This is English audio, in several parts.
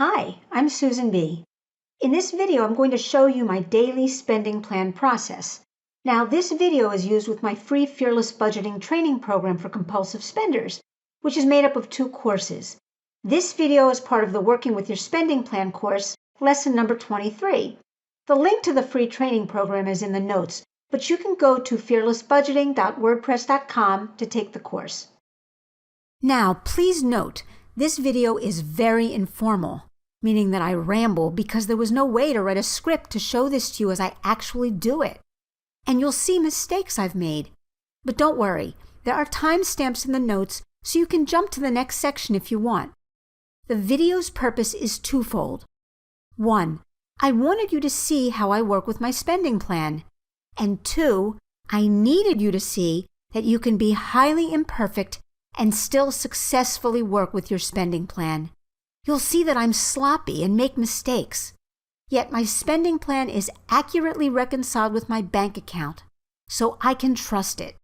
Hi, I'm Susan B. In this video, I'm going to show you my daily spending plan process. Now, this video is used with my free Fearless Budgeting training program for compulsive spenders, which is made up of 2 courses. This video is part of the Working with Your Spending Plan course, lesson number 23. The link to the free training program is in the notes, but you can go to fearlessbudgeting.wordpress.com to take the course. Now, please note, this video is very informal, meaning that I ramble because there was no way to write a script to show this to you as I actually do it. And you'll see mistakes I've made. But don't worry, there are timestamps in the notes so you can jump to the next section if you want. The video's purpose is twofold. 1, I wanted you to see how I work with my spending plan. And 2, I needed you to see that you can be highly imperfect and still successfully work with your spending plan. You'll see that I'm sloppy and make mistakes. Yet my spending plan is accurately reconciled with my bank account, so I can trust it.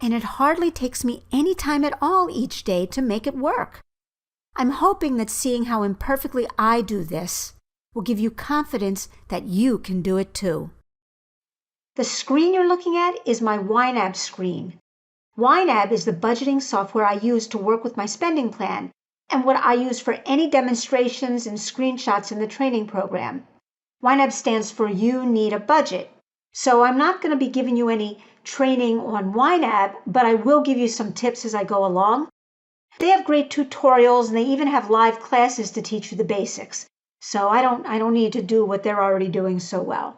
And it hardly takes me any time at all each day to make it work. I'm hoping that seeing how imperfectly I do this will give you confidence that you can do it too. The screen you're looking at is my YNAB screen. YNAB is the budgeting software I use to work with my spending plan and what I use for any demonstrations and screenshots in the training program. YNAB stands for You Need a Budget. So I'm not going to be giving you any training on YNAB, but I will give you some tips as I go along. They have great tutorials and they even have live classes to teach you the basics. So I don't need to do what they're already doing so well.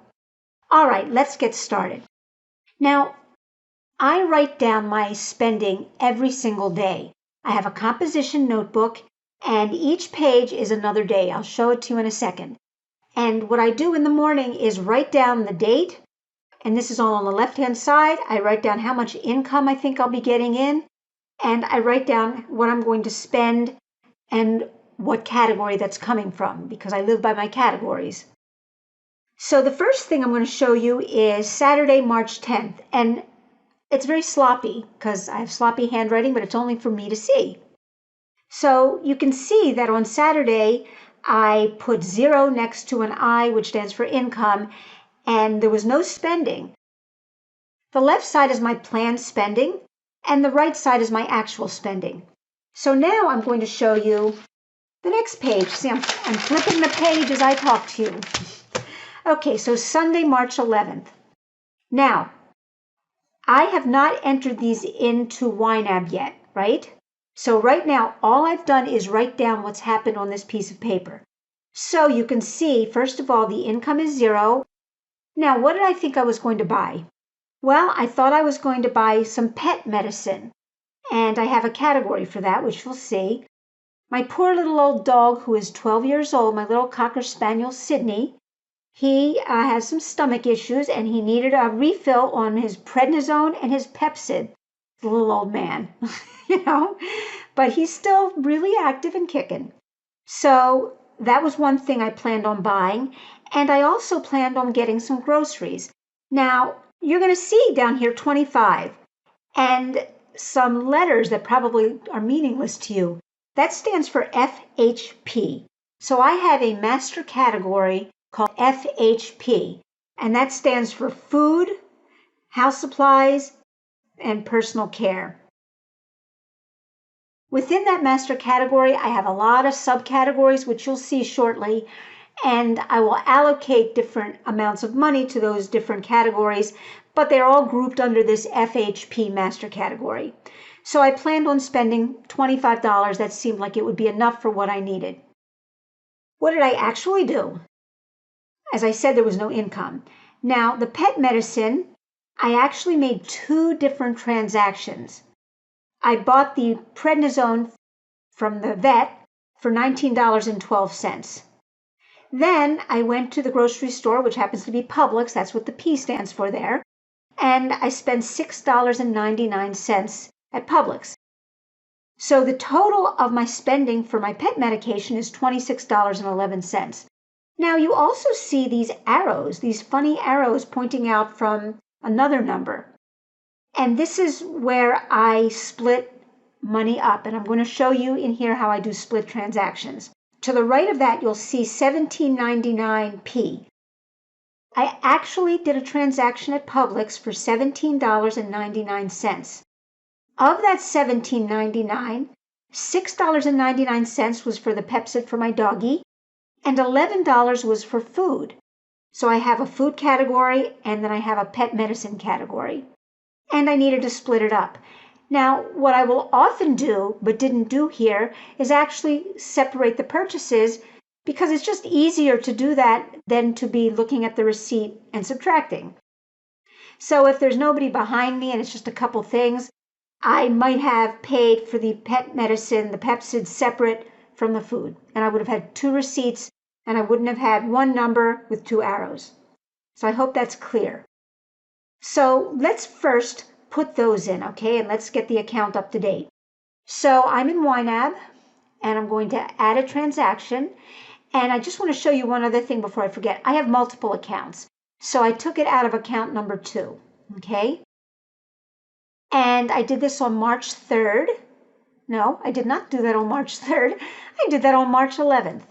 All right, let's get started. Now, I write down my spending every single day. I have a composition notebook, and each page is another day. I'll show it to you in a second. And what I do in the morning is write down the date, and this is all on the left-hand side. I write down how much income I think I'll be getting in, and I write down what I'm going to spend and what category that's coming from, because I live by my categories. So the first thing I'm going to show you is Saturday, March 10th, and it's very sloppy because I have sloppy handwriting, but it's only for me to see. So you can see that on Saturday, I put 0 next to an I, which stands for income, and there was no spending. The left side is my planned spending, and the right side is my actual spending. So now I'm going to show you the next page. See, I'm flipping the page as I talk to you. Okay, so Sunday, March 11th. Now, I have not entered these into YNAB yet, right? So right now, all I've done is write down what's happened on this piece of paper. So you can see, first of all, the income is 0. Now, what did I think I was going to buy? Well, I thought I was going to buy some pet medicine, and I have a category for that, which you'll see. My poor little old dog, who is 12 years old, my little Cocker Spaniel, Sydney, he has some stomach issues, and he needed a refill on his prednisone and his Pepsid. The little old man, but he's still really active and kicking. So that was one thing I planned on buying, and I also planned on getting some groceries. Now, you're going to see down here 25, and some letters that probably are meaningless to you. That stands for FHP. So I have a master category called FHP, and that stands for food, house supplies, and personal care. Within that master category, I have a lot of subcategories, which you'll see shortly, and I will allocate different amounts of money to those different categories, but they're all grouped under this FHP master category. So I planned on spending $25. That seemed like it would be enough for what I needed. What did I actually do? As I said, there was no income. Now, the pet medicine, I actually made 2 different transactions. I bought the prednisone from the vet for $19.12. Then I went to the grocery store, which happens to be Publix, that's what the P stands for there, and I spent $6.99 at Publix. So the total of my spending for my pet medication is $26.11. Now you also see these arrows, these funny arrows pointing out from another number. And this is where I split money up. And I'm going to show you in here how I do split transactions. To the right of that, you'll see 17.99p. I actually did a transaction at Publix for $17.99. Of that $17.99, $6.99 was for the Pepcid for my doggie, and $11 was for food. So I have a food category, and then I have a pet medicine category. And I needed to split it up. Now, what I will often do, but didn't do here, is actually separate the purchases, because it's just easier to do that than to be looking at the receipt and subtracting. So if there's nobody behind me and it's just a couple things, I might have paid for the pet medicine, the Pepcid, separate from the food. And I would have had two receipts, and I wouldn't have had one number with two arrows. So I hope that's clear. So let's first put those in, okay? And let's get the account up to date. So I'm in YNAB, and I'm going to add a transaction. And I just want to show you one other thing before I forget. I have multiple accounts. So I took it out of account number 2, okay? And I did this on March 3rd. No, I did not do that on March 3rd. I did that on March 11th.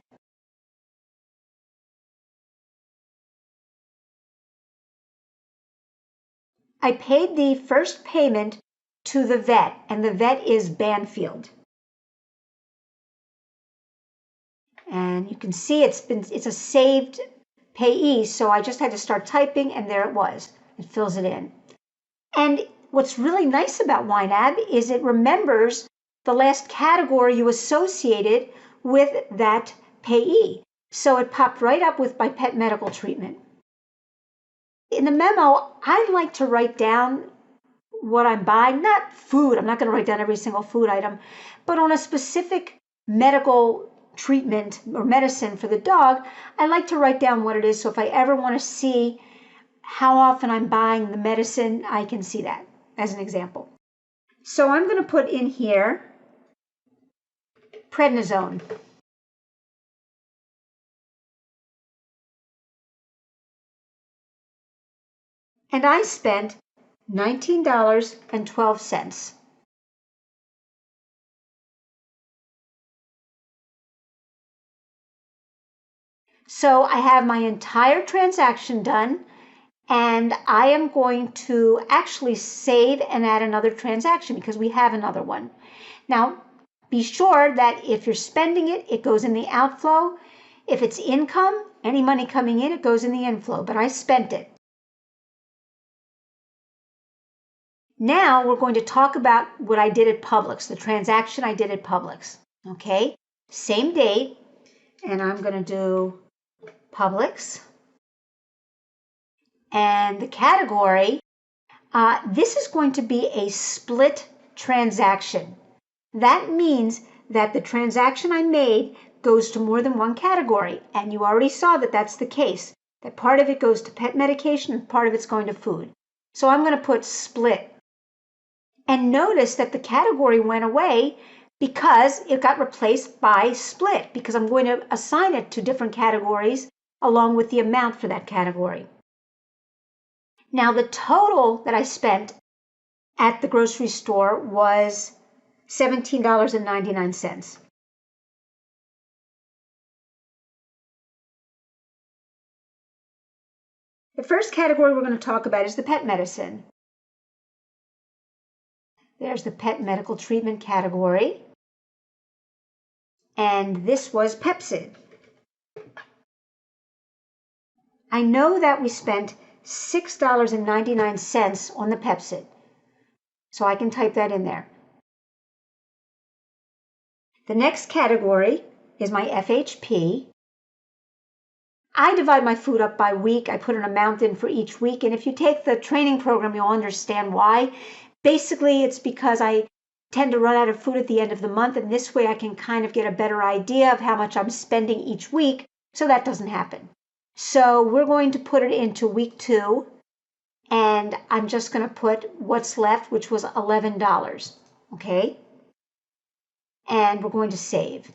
I paid the first payment to the vet, and the vet is Banfield. And you can see it's a saved payee, so I just had to start typing, and there it was. It fills it in. And what's really nice about YNAB is it remembers the last category you associated with that payee. So it popped right up with my pet medical treatment. In the memo, I like to write down what I'm buying, not food. I'm not going to write down every single food item, but on a specific medical treatment or medicine for the dog, I like to write down what it is. So if I ever want to see how often I'm buying the medicine, I can see that as an example. So I'm going to put in here prednisone. And I spent $19.12. So I have my entire transaction done, and I am going to actually save and add another transaction because we have another one. Now, be sure that if you're spending it, it goes in the outflow. If it's income, any money coming in, it goes in the inflow, but I spent it. Now we're going to talk about what I did at Publix, the transaction I did at Publix. Okay, same date, and I'm going to do Publix. And the category, this is going to be a split transaction. That means that the transaction I made goes to more than one category, and you already saw that that's the case, that part of it goes to pet medication and part of it's going to food. So I'm going to put split. And notice that the category went away because it got replaced by split, because I'm going to assign it to different categories along with the amount for that category. Now the total that I spent at the grocery store was $17.99. The first category we're going to talk about is the pet medicine. There's the pet medical treatment category. And this was Pepcid. I know that we spent $6.99 on the Pepcid, so I can type that in there. The next category is my FHP. I divide my food up by week. I put an amount in for each week, and if you take the training program, you'll understand why. Basically, it's because I tend to run out of food at the end of the month, and this way I can kind of get a better idea of how much I'm spending each week, so that doesn't happen. So we're going to put it into week 2, and I'm just going to put what's left, which was $11, okay? And we're going to save.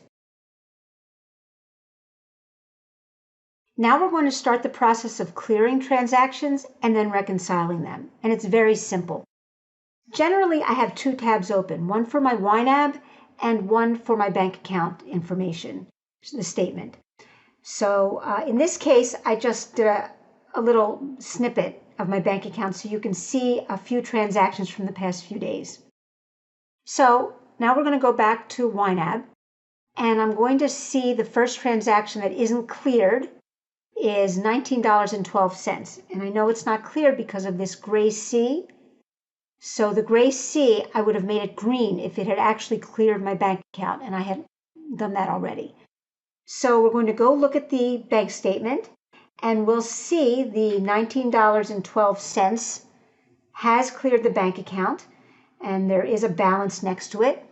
Now we're going to start the process of clearing transactions and then reconciling them, and it's very simple. Generally, I have 2 tabs open, one for my YNAB and one for my bank account information. the statement. So in this case, I just did a little snippet of my bank account so you can see a few transactions from the past few days. So now we're going to go back to YNAB, and I'm going to see the first transaction that isn't cleared is $19.12. And I know it's not cleared because of this gray C. So the gray C, I would have made it green if it had actually cleared my bank account, and I had done that already. So we're going to go look at the bank statement, and we'll see the $19.12 has cleared the bank account, and there is a balance next to it.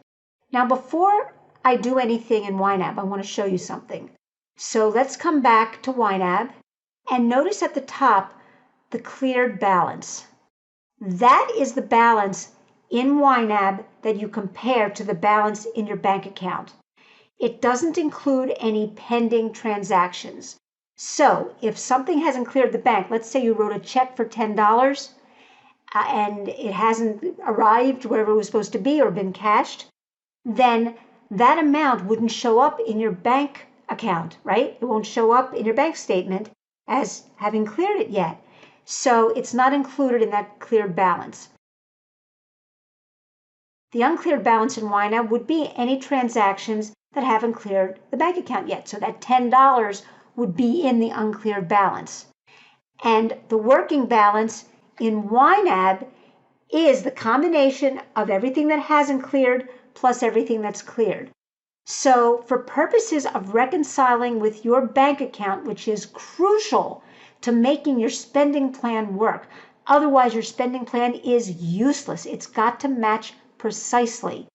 Now, before I do anything in YNAB, I want to show you something. So let's come back to YNAB, and notice at the top the cleared balance. That is the balance in YNAB that you compare to the balance in your bank account. It doesn't include any pending transactions. So if something hasn't cleared the bank, let's say you wrote a check for $10 and it hasn't arrived wherever it was supposed to be or been cashed, then that amount wouldn't show up in your bank account, right? It won't show up in your bank statement as having cleared it yet. So it's not included in that cleared balance. The uncleared balance in YNAB would be any transactions that haven't cleared the bank account yet. So that $10 would be in the uncleared balance. And the working balance in YNAB is the combination of everything that hasn't cleared plus everything that's cleared. So for purposes of reconciling with your bank account, which is crucial to making your spending plan work, otherwise your spending plan is useless. It's got to match precisely.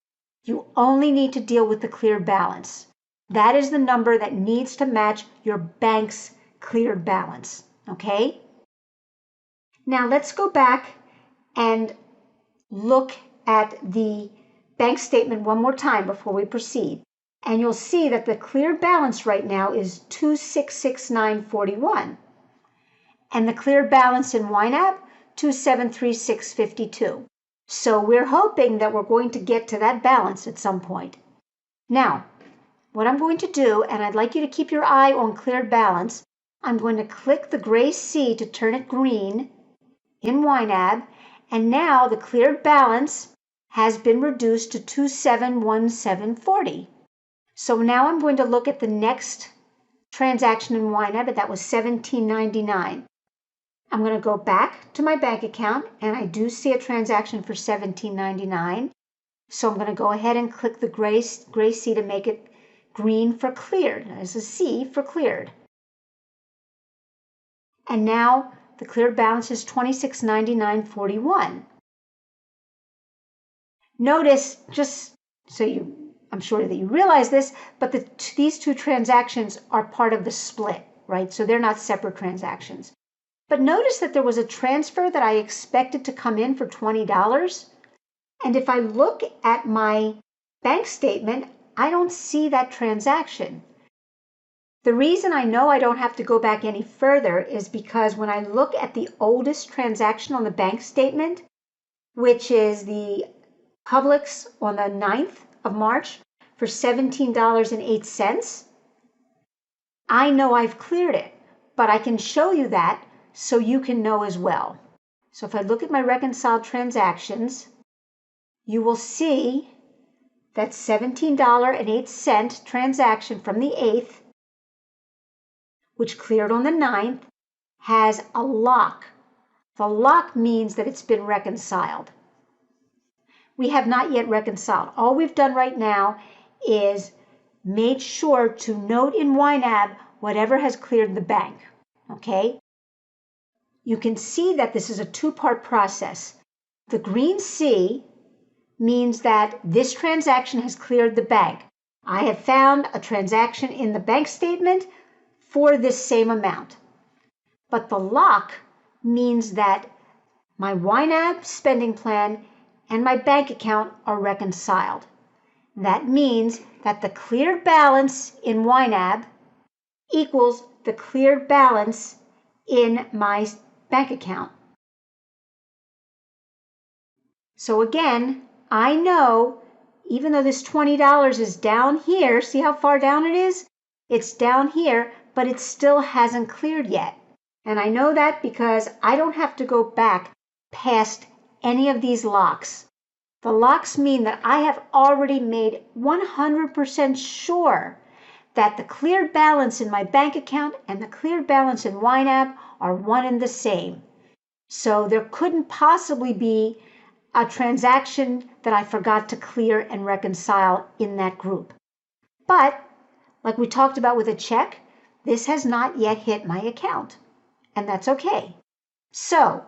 You only need to deal with the cleared balance. That is the number that needs to match your bank's cleared balance, okay? Now let's go back and look at the bank statement one more time before we proceed. And you'll see that the cleared balance right now is $2,669.41. And the cleared balance in YNAB, $2,736.52. So we're hoping that we're going to get to that balance at some point. Now, what I'm going to do, and I'd like you to keep your eye on cleared balance, I'm going to click the gray C to turn it green in YNAB, and now the cleared balance has been reduced to $2,717.40. So now I'm going to look at the next transaction in YNAB, and that was $17.99. I'm going to go back to my bank account, and I do see a transaction for $17.99. So I'm going to go ahead and click the gray C to make it green for cleared. There's a C for cleared. And now the cleared balance is $26.99.41. Notice, just so I'm sure that you realize this, but these two transactions are part of the split, right? So they're not separate transactions. But notice that there was a transfer that I expected to come in for $20. And if I look at my bank statement, I don't see that transaction. The reason I know I don't have to go back any further is because when I look at the oldest transaction on the bank statement, which is the Publix on the 9th of March for $17.08, I know I've cleared it, but I can show you that so you can know as well. So if I look at my reconciled transactions, you will see that $17.08 transaction from the 8th, which cleared on the 9th, has a lock. The lock means that it's been reconciled. We have not yet reconciled. All we've done right now is made sure to note in YNAB whatever has cleared the bank, okay? You can see that this is a two-part process. The green C means that this transaction has cleared the bank. I have found a transaction in the bank statement for this same amount. But the lock means that my YNAB spending plan and my bank account are reconciled. That means that the cleared balance in YNAB equals the cleared balance in my bank account. So again, I know, even though this $20 is down here, see how far down it is? It's down here, but it still hasn't cleared yet. And I know that because I don't have to go back past any of these locks. The locks mean that I have already made 100% sure that the cleared balance in my bank account and the cleared balance in YNAB are one and the same. So there couldn't possibly be a transaction that I forgot to clear and reconcile in that group. But, like we talked about with a check, this has not yet hit my account, and that's okay. So,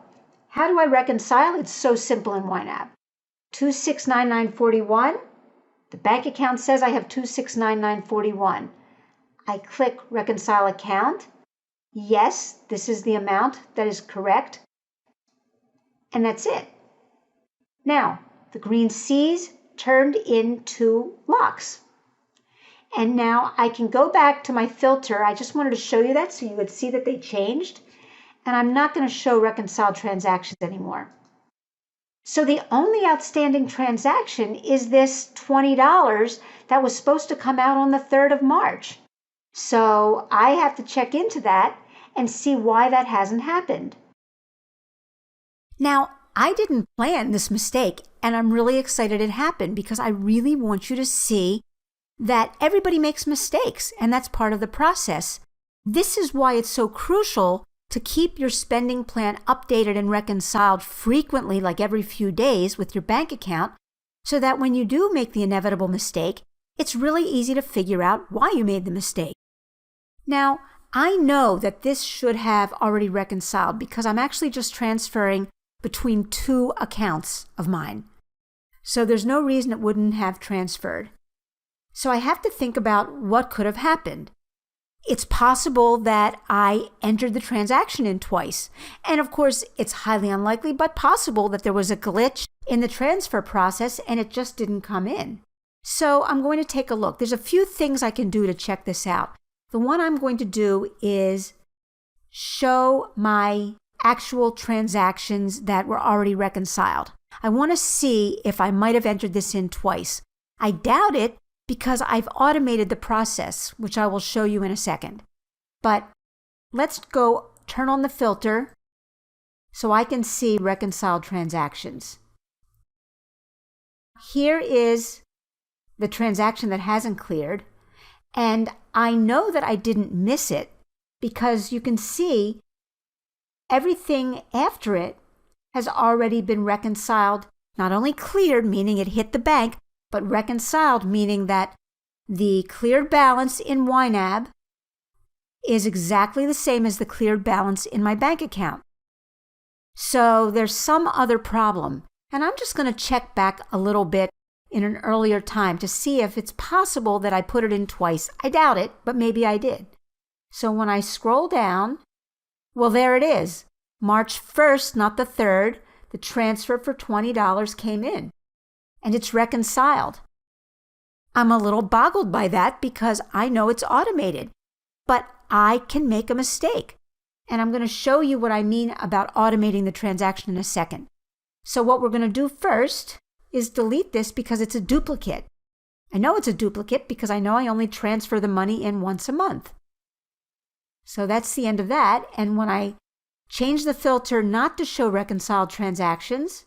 how do I reconcile? It's so simple in YNAB. 269941, the bank account says I have 269941. I click Reconcile Account. Yes, this is the amount that is correct. And that's it. Now, the green C's turned into locks. And now I can go back to my filter. I just wanted to show you that so you would see that they changed. And I'm not going to show reconciled transactions anymore. So the only outstanding transaction is this $20 that was supposed to come out on the 3rd of March. So I have to check into that and see why that hasn't happened. Now, I didn't plan this mistake, and I'm really excited it happened because I really want you to see that everybody makes mistakes, and that's part of the process. This is why it's so crucial to keep your spending plan updated and reconciled frequently, like every few days with your bank account, so that when you do make the inevitable mistake, it's really easy to figure out why you made the mistake. Now, I know that this should have already reconciled because I'm actually just transferring between two accounts of mine. So there's no reason it wouldn't have transferred. So I have to think about what could have happened. It's possible that I entered the transaction in twice. And of course, it's highly unlikely, but possible that there was a glitch in the transfer process and it just didn't come in. So I'm going to take a look. There's a few things I can do to check this out. The one I'm going to do is show my actual transactions that were already reconciled. I want to see if I might have entered this in twice. I doubt it because I've automated the process, which I will show you in a second. But let's go turn on the filter so I can see reconciled transactions. Here is the transaction that hasn't cleared, and I know that I didn't miss it because you can see everything after it has already been reconciled, not only cleared, meaning it hit the bank, but reconciled, meaning that the cleared balance in YNAB is exactly the same as the cleared balance in my bank account. So there's some other problem, and I'm just going to check back a little bit in an earlier time to see if it's possible that I put it in twice. I doubt it, but maybe I did. So when I scroll down, well, there it is. March 1st, not the 3rd, the transfer for $20 came in, and it's reconciled. I'm a little boggled by that because I know it's automated, but I can make a mistake. And I'm going to show you what I mean about automating the transaction in a second. So what we're going to do first is delete this because it's a duplicate. I know it's a duplicate because I know I only transfer the money in once a month. So that's the end of that. And when I change the filter not to show reconciled transactions,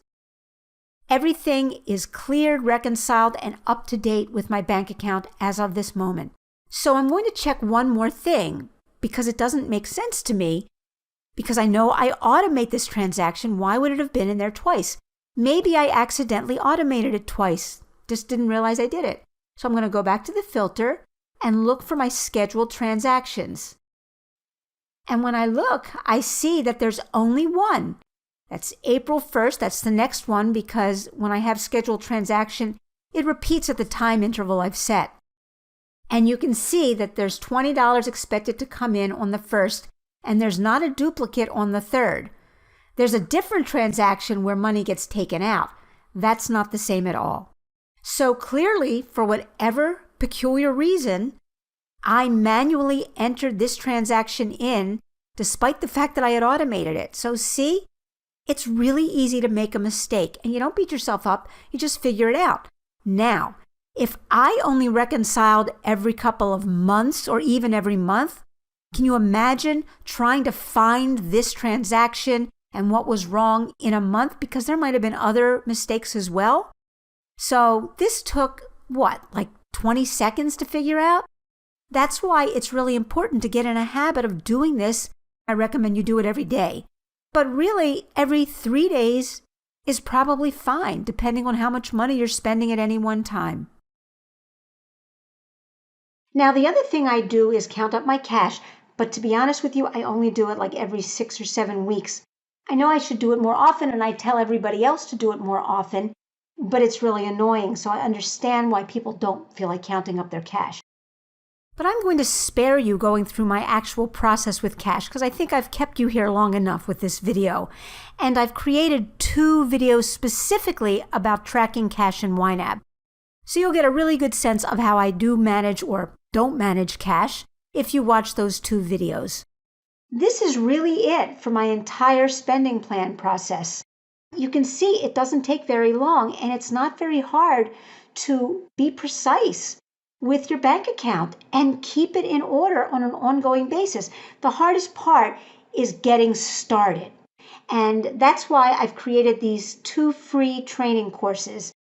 everything is cleared, reconciled, and up to date with my bank account as of this moment. So I'm going to check one more thing because it doesn't make sense to me because I know I automate this transaction. Why would it have been in there twice? Maybe I accidentally automated it twice. Just didn't realize I did it. So I'm going to go back to the filter and look for my scheduled transactions. And when I look, I see that there's only one. That's April 1st. That's the next one because when I have scheduled transaction, it repeats at the time interval I've set. And you can see that there's $20 expected to come in on the 1st, and there's not a duplicate on the 3rd. There's a different transaction where money gets taken out. That's not the same at all. So clearly, for whatever peculiar reason, I manually entered this transaction in despite the fact that I had automated it. So see, it's really easy to make a mistake, and you don't beat yourself up, you just figure it out. Now, If I only reconciled every couple of months or even every month, can you imagine trying to find this transaction and what was wrong in a month? Because there might have been other mistakes as well. So this took, like 20 seconds to figure out? That's why it's really important to get in a habit of doing this. I recommend you do it every day. But really, every 3 days is probably fine, depending on how much money you're spending at any one time. Now, the other thing I do is count up my cash, but to be honest with you, I only do it like every 6 or 7 weeks. I know I should do it more often, and I tell everybody else to do it more often, but it's really annoying, so I understand why people don't feel like counting up their cash. But I'm going to spare you going through my actual process with cash because I think I've kept you here long enough with this video. And I've created 2 videos specifically about tracking cash in YNAB. So you'll get a really good sense of how I do manage or don't manage cash if you watch those 2 videos. This is really it for my entire spending plan process. You can see it doesn't take very long, and it's not very hard to be precise with your bank account and keep it in order on an ongoing basis. The hardest part is getting started. And that's why I've created these 2 free training courses.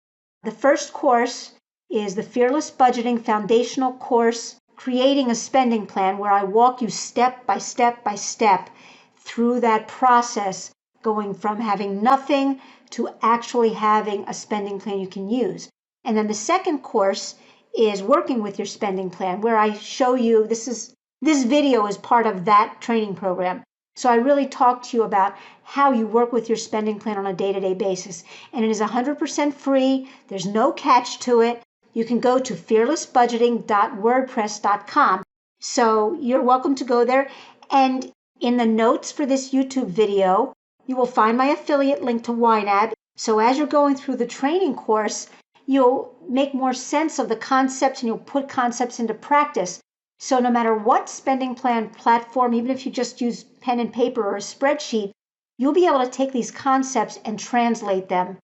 The first course is the Fearless Budgeting Foundational Course, Creating a Spending Plan, where I walk you step by step by step through that process, going from having nothing to actually having a spending plan you can use. And then the second course is Working with Your Spending Plan, where I show you, this video is part of that training program. So I really talk to you about how you work with your spending plan on a day-to-day basis. And it is 100% free. There's no catch to it. You can go to fearlessbudgeting.wordpress.com. So you're welcome to go there. And in the notes for this YouTube video, you will find my affiliate link to YNAB. So as you're going through the training course, you'll make more sense of the concepts and you'll put concepts into practice. So no matter what spending plan platform, even if you just use pen and paper or a spreadsheet, you'll be able to take these concepts and translate them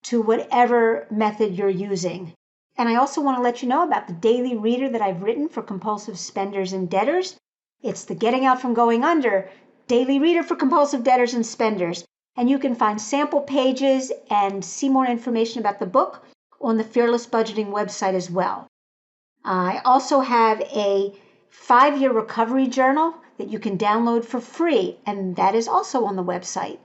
to whatever method you're using. And I also want to let you know about the daily reader that I've written for compulsive spenders and debtors. It's the Getting Out from Going Under daily reader for compulsive debtors and spenders. And you can find sample pages and see more information about the book on the Fearless Budgeting website as well. I also have a 5-year recovery journal that you can download for free, and that is also on the website.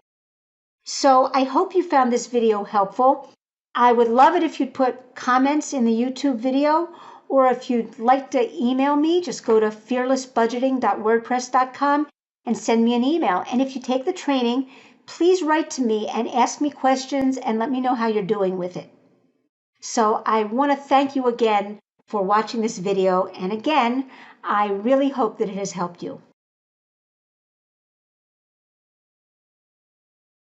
So I hope you found this video helpful. I would love it if you'd put comments in the YouTube video, or if you'd like to email me, just go to fearlessbudgeting.wordpress.com and send me an email. And if you take the training, please write to me and ask me questions and let me know how you're doing with it. So I want to thank you again for watching this video. And again, I really hope that it has helped you.